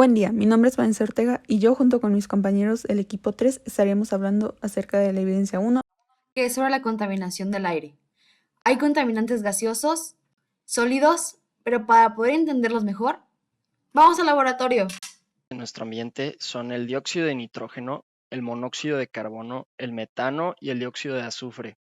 Buen día, mi nombre es Vanessa Ortega y yo junto con mis compañeros del equipo 3 estaríamos hablando acerca de la evidencia 1, que es sobre la contaminación del aire. Hay contaminantes gaseosos, sólidos, pero para poder entenderlos mejor, vamos al laboratorio. En nuestro ambiente son el dióxido de nitrógeno, el monóxido de carbono, el metano y el dióxido de azufre.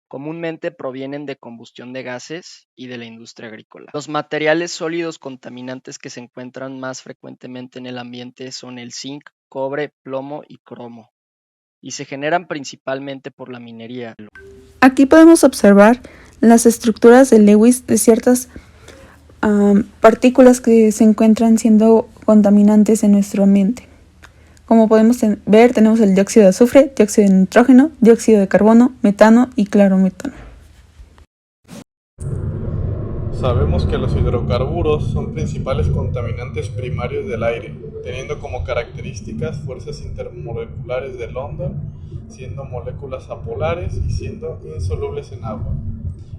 Comúnmente provienen de combustión de gases y de la industria agrícola. Los materiales sólidos contaminantes que se encuentran más frecuentemente en el ambiente son el zinc, cobre, plomo y cromo, y se generan principalmente por la minería. Aquí podemos observar las estructuras de Lewis de ciertas partículas que se encuentran siendo contaminantes en nuestro ambiente. Como podemos ver, tenemos el dióxido de azufre, dióxido de nitrógeno, dióxido de carbono, metano y clorometano. Sabemos que los hidrocarburos son principales contaminantes primarios del aire, teniendo como características fuerzas intermoleculares de London, siendo moléculas apolares y siendo insolubles en agua.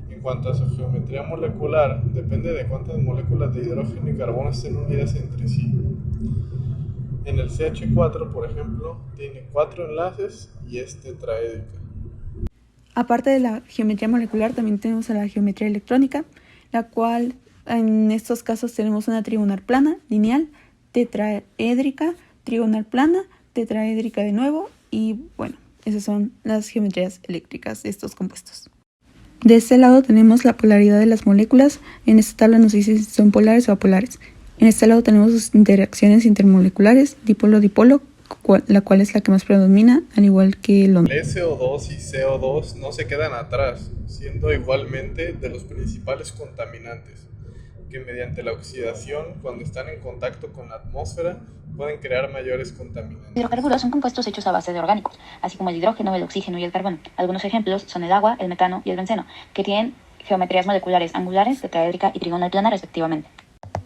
En cuanto a su geometría molecular, depende de cuántas moléculas de hidrógeno y carbono estén unidas entre sí. En el CH4, por ejemplo, tiene 4 enlaces y es tetraédrica. Aparte de la geometría molecular, también tenemos a la geometría electrónica, la cual en estos casos tenemos una trigonal plana, lineal, tetraédrica, trigonal plana, tetraédrica de nuevo y bueno, esas son las geometrías eléctricas de estos compuestos. De este lado tenemos la polaridad de las moléculas. En esta tabla nos dice si son polares o apolares. En este lado tenemos sus interacciones intermoleculares, dipolo-dipolo, la cual es la que más predomina, al igual que el El SO2 y CO2 no se quedan atrás, siendo igualmente de los principales contaminantes, que mediante la oxidación, cuando están en contacto con la atmósfera, pueden crear mayores contaminantes. Los hidrocarburos son compuestos hechos a base de orgánicos, así como el hidrógeno, el oxígeno y el carbono. Algunos ejemplos son el agua, el metano y el benceno, que tienen geometrías moleculares angulares, tetraédrica y trigonal plana respectivamente.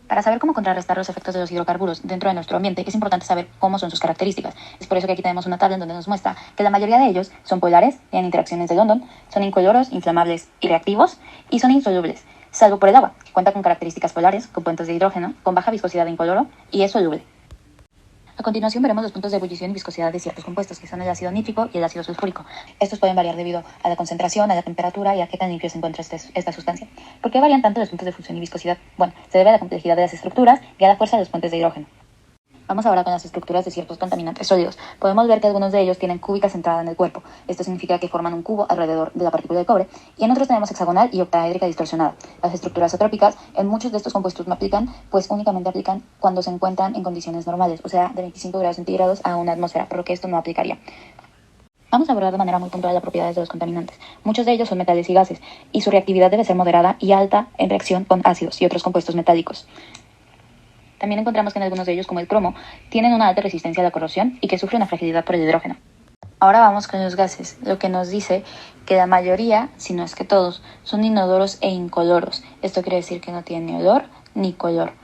Para saber cómo contrarrestar los efectos de los hidrocarburos dentro de nuestro ambiente, es importante saber cómo son sus características. Es por eso que aquí tenemos una tabla en donde nos muestra que la mayoría de ellos son polares, tienen interacciones de London, son incoloros, inflamables y reactivos, y son insolubles, salvo por el agua, que cuenta con características polares, compuestos de hidrógeno, con baja viscosidad de incoloro y es soluble. A continuación veremos los puntos de ebullición y viscosidad de ciertos compuestos, que son el ácido nítrico y el ácido sulfúrico. Estos pueden variar debido a la concentración, a la temperatura y a qué tan limpio se encuentra esta sustancia. ¿Por qué varían tanto los puntos de fusión y viscosidad? Bueno, se debe a la complejidad de las estructuras y a la fuerza de los puentes de hidrógeno. Vamos ahora con las estructuras de ciertos contaminantes sólidos. Podemos ver que algunos de ellos tienen cúbica centrada en el cuerpo. Esto significa que forman un cubo alrededor de la partícula de cobre. Y en otros tenemos hexagonal y octaédrica distorsionada. Las estructuras atrópicas en muchos de estos compuestos no aplican, pues únicamente aplican cuando se encuentran en condiciones normales, o sea, de 25 grados centígrados a una atmósfera, por lo que esto no aplicaría. Vamos a abordar de manera muy puntual las propiedades de los contaminantes. Muchos de ellos son metales y gases, y su reactividad debe ser moderada y alta en reacción con ácidos y otros compuestos metálicos. También encontramos que en algunos de ellos, como el cromo, tienen una alta resistencia a la corrosión y que sufre una fragilidad por el hidrógeno. Ahora vamos con los gases, lo que nos dice que la mayoría, si no es que todos, son inodoros e incoloros. Esto quiere decir que no tienen ni olor ni color.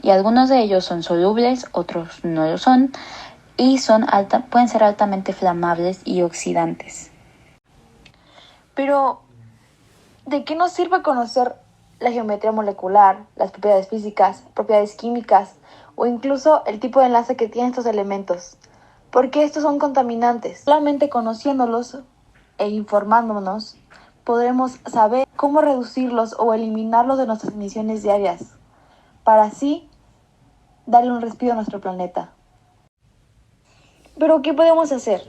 Y algunos de ellos son solubles, otros no lo son, y pueden ser altamente flamables y oxidantes. Pero, ¿de qué nos sirve conocer la geometría molecular, las propiedades físicas, propiedades químicas o incluso el tipo de enlace que tienen estos elementos? Porque estos son contaminantes. Solamente conociéndolos e informándonos, podremos saber cómo reducirlos o eliminarlos de nuestras emisiones diarias, para así darle un respiro a nuestro planeta. Pero, ¿qué podemos hacer?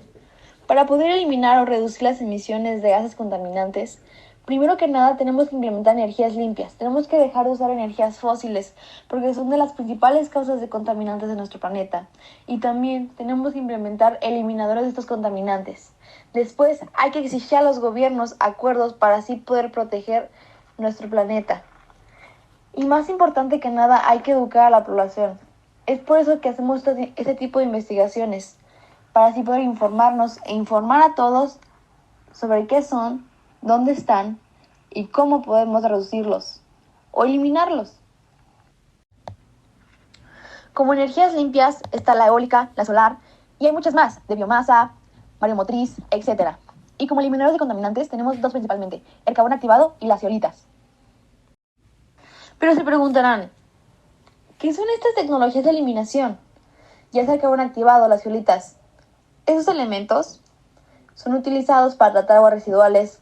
Para poder eliminar o reducir las emisiones de gases contaminantes, primero que nada tenemos que implementar energías limpias. Tenemos que dejar de usar energías fósiles porque son de las principales causas de contaminantes de nuestro planeta. Y también tenemos que implementar eliminadores de estos contaminantes. Después hay que exigir a los gobiernos acuerdos para así poder proteger nuestro planeta. Y más importante que nada, hay que educar a la población. Es por eso que hacemos este tipo de investigaciones, para así poder informarnos e informar a todos sobre qué son, dónde están y cómo podemos reducirlos o eliminarlos. Como energías limpias está la eólica, la solar y hay muchas más, de biomasa, mareomotriz, etc. Y como eliminadores de contaminantes tenemos dos principalmente, el carbón activado y las zeolitas. Pero se preguntarán, ¿qué son estas tecnologías de eliminación? ya sea que han activado las fiolitas. Esos elementos son utilizados para tratar aguas residuales,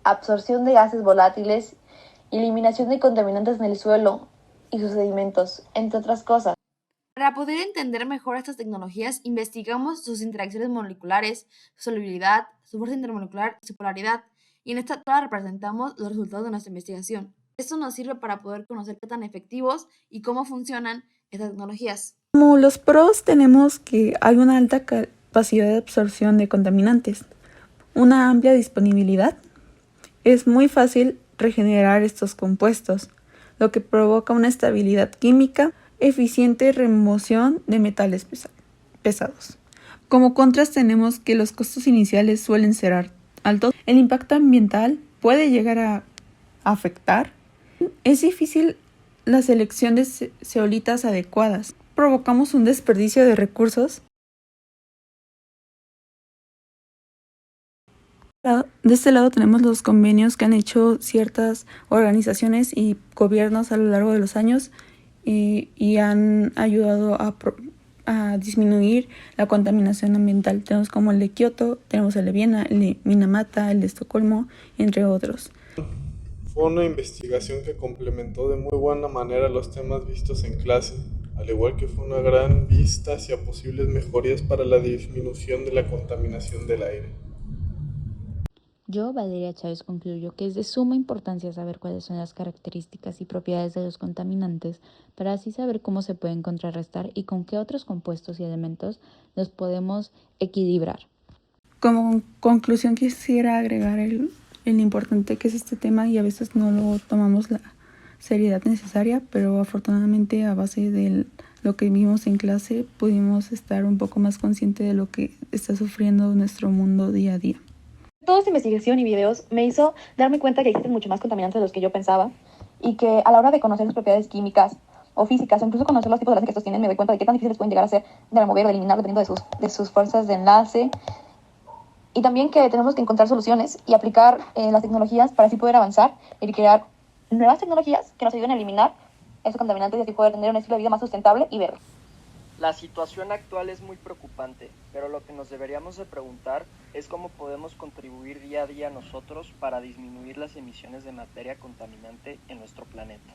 absorción de gases volátiles y eliminación de contaminantes en el suelo y sus sedimentos, entre otras cosas. Para poder entender mejor estas tecnologías, investigamos sus interacciones moleculares, su solubilidad, su fuerza intermolecular y su polaridad, y en esta tabla representamos los resultados de nuestra investigación. Esto nos sirve para poder conocer qué tan efectivos y cómo funcionan estas tecnologías. Como los pros tenemos que hay una alta capacidad de absorción de contaminantes, una amplia disponibilidad, es muy fácil regenerar estos compuestos, lo que provoca una estabilidad química, eficiente remoción de metales pesados. Como contras tenemos que los costos iniciales suelen ser altos, el impacto ambiental puede llegar a afectar, es difícil la selección de zeolitas adecuadas, provocamos un desperdicio de recursos. De este lado tenemos los convenios que han hecho ciertas organizaciones y gobiernos a lo largo de los años y han ayudado a disminuir la contaminación ambiental. Tenemos como el de Kioto, tenemos el de Viena, el de Minamata, el de Estocolmo, entre otros. Fue una investigación que complementó de muy buena manera los temas vistos en clase, al igual que fue una gran vista hacia posibles mejorías para la disminución de la contaminación del aire. Yo, Valeria Chávez, concluyo que es de suma importancia saber cuáles son las características y propiedades de los contaminantes para así saber cómo se pueden contrarrestar y con qué otros compuestos y elementos los podemos equilibrar. Como conclusión quisiera agregar el importante que es este tema y a veces no lo tomamos la seriedad necesaria, pero afortunadamente a base de lo que vimos en clase pudimos estar un poco más conscientes de lo que está sufriendo nuestro mundo día a día. Toda esta investigación y videos me hizo darme cuenta que existen mucho más contaminantes de los que yo pensaba y que a la hora de conocer sus propiedades químicas o físicas o incluso conocer los tipos de enlaces que estos tienen, me doy cuenta de qué tan difíciles pueden llegar a ser de remover o de eliminar dependiendo de sus fuerzas de enlace, y también que tenemos que encontrar soluciones y aplicar las tecnologías para así poder avanzar y crear nuevas tecnologías que nos ayuden a eliminar esos contaminantes y así poder tener un estilo de vida más sustentable y verde. La situación actual es muy preocupante, pero lo que nos deberíamos de preguntar es cómo podemos contribuir día a día nosotros para disminuir las emisiones de materia contaminante en nuestro planeta.